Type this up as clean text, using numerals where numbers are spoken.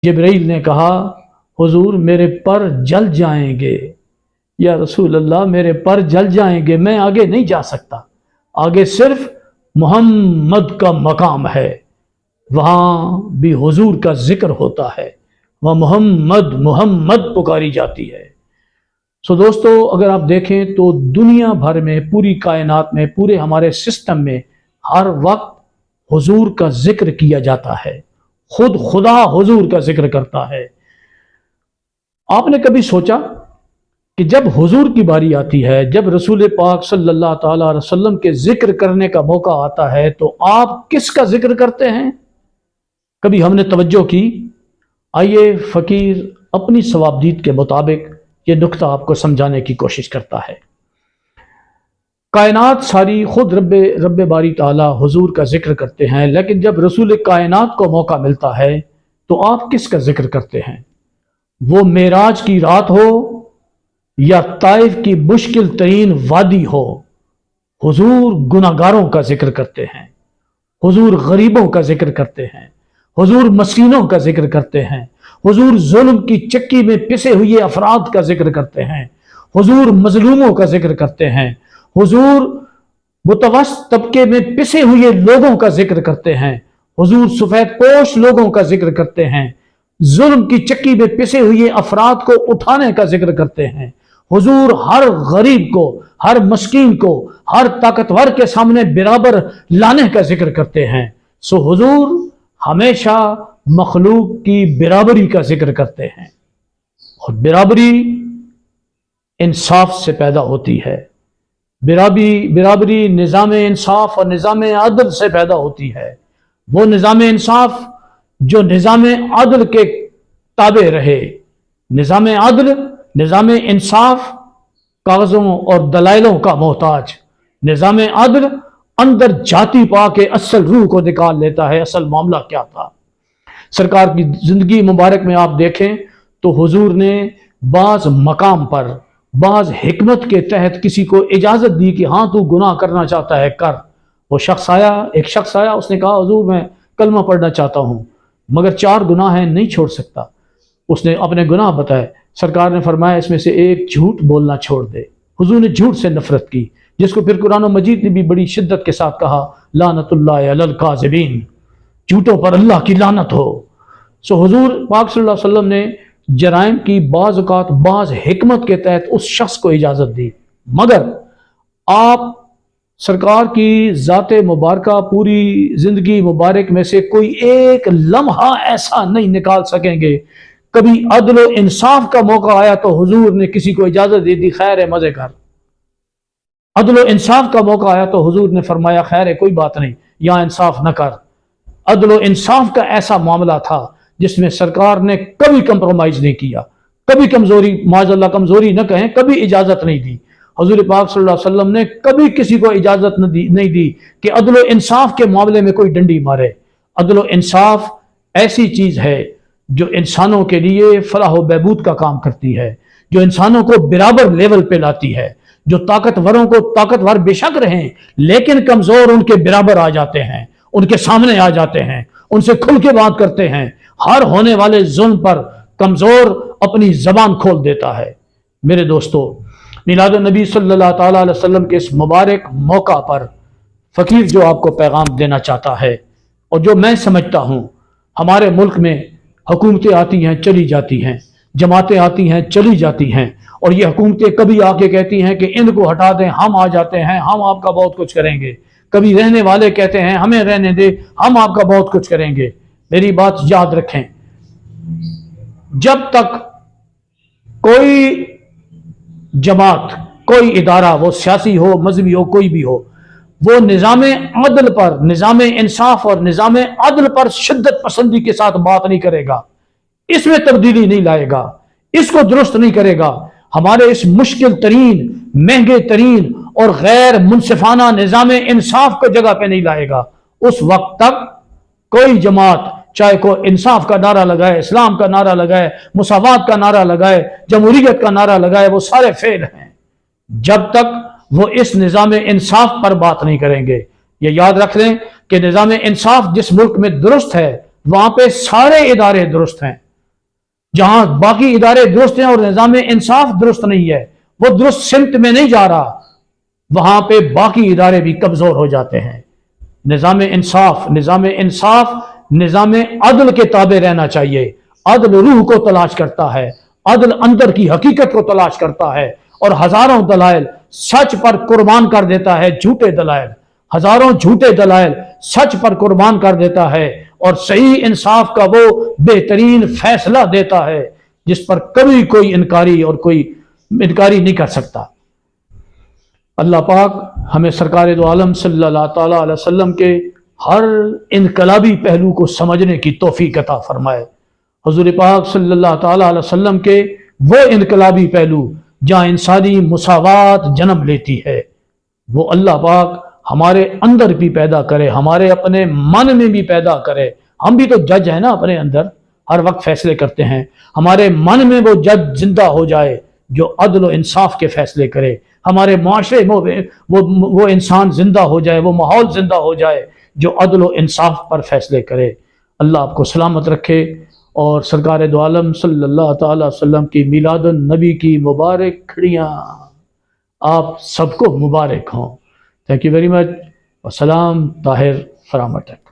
जिब्रील ने कहा, हुजूर मेरे पर जल जाएंगे, या रसूल अल्लाह मेरे पर जल जाएंगे, मैं आगे नहीं जा सकता, आगे सिर्फ मोहम्मद का मकाम है, वहाँ भी हुजूर का जिक्र होता है, वहाँ मोहम्मद मोहम्मद पुकारी जाती है। सो दोस्तों, अगर आप देखें तो दुनिया भर में, पूरी कायनात में, पूरे हमारे सिस्टम में हर वक्त हुजूर का जिक्र किया जाता है, खुद खुदा हुजूर का जिक्र करता है। आपने कभी सोचा कि जब हुजूर की बारी आती है, जब रसूल पाक सल्लल्लाहु अलैहि वसल्लम के जिक्र करने का मौका आता है, तो आप किसका जिक्र करते हैं? कभी हमने तवज्जो की? आइए फ़कीर अपनी सवाबदीद के मुताबिक ये नुक्ता आपको समझाने की कोशिश करता है। कायनात सारी खुद रब्बे बारी ताला हुजूर का जिक्र करते हैं, लेकिन जब रसूल कायनात को मौका मिलता है तो आप किसका जिक्र करते हैं? वो मेराज की रात हो या ताइफ की मुश्किल तरीन वादी हो, हुजूर गुनाहगारों का जिक्र करते हैं, हुजूर गरीबों का जिक्र करते हैं, हुजूर मस्कीनों का जिक्र करते हैं, हुजूर जुल्म की चक्की में पिसे हुए अफराद का जिक्र करते हैं, हुजूर मजलूमों का जिक्र करते हैं, हुजूर मुतवस्सित तबके में पिसे हुए लोगों का जिक्र करते हैं, हुजूर सफेद पोश लोगों का जिक्र करते हैं, जुल्म की चक्की में पिसे हुए अफराद को उठाने का जिक्र करते हैं, हुजूर हर गरीब को, हर मस्कीन को, हर ताकतवर के सामने बराबर लाने का जिक्र करते हैं। सो हुजूर हमेशा मखलूक की बराबरी का जिक्र करते हैं, और बराबरी इंसाफ से पैदा होती है। बराबरी निज़ाम इंसाफ और निज़ाम अदल से पैदा होती है। वो निज़ाम इंसाफ जो निज़ाम अदल के ताबे रहे। निज़ाम अदल, निज़ाम इंसाफ कागज़ों और दलाइलों का मोहताज। निज़ाम अदल अंदर जाति पा के असल रूह को निकाल लेता है, असल मामला क्या था। सरकार की ज़िंदगी मुबारक में आप देखें तो हुजूर ने बाज़ मकाम पर, बाज़ हिकमत के तहत किसी को इजाज़त दी कि हाँ तू गुनाह करना चाहता है कर। वो शख्स आया, एक शख्स आया, उसने कहा हुजूर मैं कलमा पढ़ना चाहता हूँ मगर 4 गुनाह हैं, नहीं छोड़ सकता। उसने अपने गुनाह बताए। सरकार ने फरमाया इसमें से एक झूठ बोलना छोड़ दे। हुजूर ने झूठ से नफरत की, जिसको फिर कुरान मजीद ने भी बड़ी शिद्दत के साथ कहा, लानतुल्लाहि अलल काज़िबीन, झूठों पर अल्लाह की लानत हो। सो हुजूर पाक सल्लल्लाहु अलैहि वसल्लम ने जराइम की बाज़ औक़ात बाज़ हिकमत के तहत उस शख्स को इजाज़त दी, मगर आप सरकार की ज़ाते मुबारका पूरी ज़िंदगी मुबारक में से कोई एक लम्हा ऐसा नहीं निकाल सकेंगे कभी अदल व इंसाफ का मौका आया तो हुजूर ने किसी को इजाज़त दे दी, खैर है मज़े कर। अदल व इंसाफ का मौका आया तो हुजूर ने फरमाया खैर है कोई बात नहीं, यहाँ इंसाफ न कर। अदल व इंसाफ का ऐसा मामला था जिसमें सरकार ने कभी कंप्रोमाइज़ नहीं किया, कभी कमज़ोरी, माज़अल्लाह कमज़ोरी न कहें, कभी इजाज़त नहीं दी। हुजूर पाक सल्लल्लाहु अलैहि वसल्लम ने कभी किसी को इजाज़त नहीं दी कि अदल व इंसाफ के मामले में कोई डंडी मारे। अदल व इंसाफ ऐसी चीज़ है जो इंसानों के लिए फलाह व बहबूद का काम करती है, जो इंसानों को बराबर लेवल पे लाती है, जो ताकतवरों को ताकतवर बेशक रहें लेकिन कमज़ोर उनके बराबर आ जाते हैं, उनके सामने आ जाते हैं, उनसे खुल के बात करते हैं। हर होने वाले जुल्म पर कमज़ोर अपनी ज़बान खोल देता है। मेरे दोस्तों, मिलाद नबी सल्लल्लाहु अलैहि वसल्लम के इस मुबारक मौका पर फ़कीर जो आपको पैगाम देना चाहता है, और जो मैं समझता हूँ, हमारे मुल्क में हुकूमतें आती हैं चली जाती हैं, जमातें आती हैं चली जाती हैं, और ये हुकूमतें कभी आके कहती हैं कि इनको हटा दें, हम आ जाते हैं, हम आपका बहुत कुछ करेंगे। कभी रहने वाले कहते हैं हमें रहने दे, हम आपका बहुत कुछ करेंगे। मेरी बात याद रखें, जब तक कोई जमात, कोई इदारा, वो सियासी हो, मजहबी हो, कोई भी हो, वो निज़ाम अदल पर, निज़ाम इंसाफ और निज़ाम अदल पर शिद्दत पसंदी के साथ बात नहीं करेगा, इसमें तब्दीली नहीं लाएगा, इसको दुरुस्त नहीं करेगा, हमारे इस मुश्किल तरीन, महंगे तरीन और गैर मुनसिफाना निज़ाम इंसाफ को जगह पे नहीं लाएगा, उस वक्त तक कोई जमात चाहे कोई इंसाफ का नारा लगाए, इस्लाम का नारा लगाए, मुसावात का नारा लगाए, जमहूरियत का नारा लगाए, वो सारे फेल हैं जब तक वो इस निज़ाम इंसाफ पर बात नहीं करेंगे। ये याद रख लें कि निज़ाम इंसाफ जिस मुल्क में दुरुस्त है वहां पे सारे इदारे दुरुस्त हैं, جہاں باقی ادارے درست ہیں اور نظام انصاف درست نہیں ہے، وہ درست سمت میں نہیں جا رہا، وہاں پہ باقی ادارے بھی کمزور ہو جاتے ہیں۔ نظام انصاف نظام عدل کے تابع رہنا چاہیے۔ عدل روح کو تلاش کرتا ہے، عدل اندر کی حقیقت کو تلاش کرتا ہے، اور ہزاروں دلائل سچ پر قربان کر دیتا ہے، جھوٹے دلائل، ہزاروں جھوٹے دلائل سچ پر قربان کر دیتا ہے، اور صحیح انصاف کا وہ بہترین فیصلہ دیتا ہے جس پر کبھی کوئی انکاری نہیں کر سکتا۔ اللہ پاک ہمیں سرکار دو عالم صلی اللہ تعالیٰ علیہ وسلم کے ہر انقلابی پہلو کو سمجھنے کی توفیق عطا فرمائے۔ حضور پاک صلی اللہ تعالیٰ علیہ وسلم کے وہ انقلابی پہلو جہاں انسانی مساوات جنم لیتی ہے، وہ اللہ پاک ہمارے اندر بھی پیدا کرے، ہمارے اپنے من میں بھی پیدا کرے۔ ہم بھی تو جج ہیں نا، اپنے اندر ہر وقت فیصلے کرتے ہیں، ہمارے من میں وہ جج زندہ ہو جائے جو عدل و انصاف کے فیصلے کرے، ہمارے معاشرے میں وہ انسان زندہ ہو جائے، وہ ماحول زندہ ہو جائے جو عدل و انصاف پر فیصلے کرے۔ اللہ آپ کو سلامت رکھے، اور سرکار دو عالم صلی اللہ تعالی وسلم کی میلاد النبی کی مبارک کھڑیاں آپ سب کو مبارک ہوں۔ Thank you very much. والسلام طاہر فرامٹک۔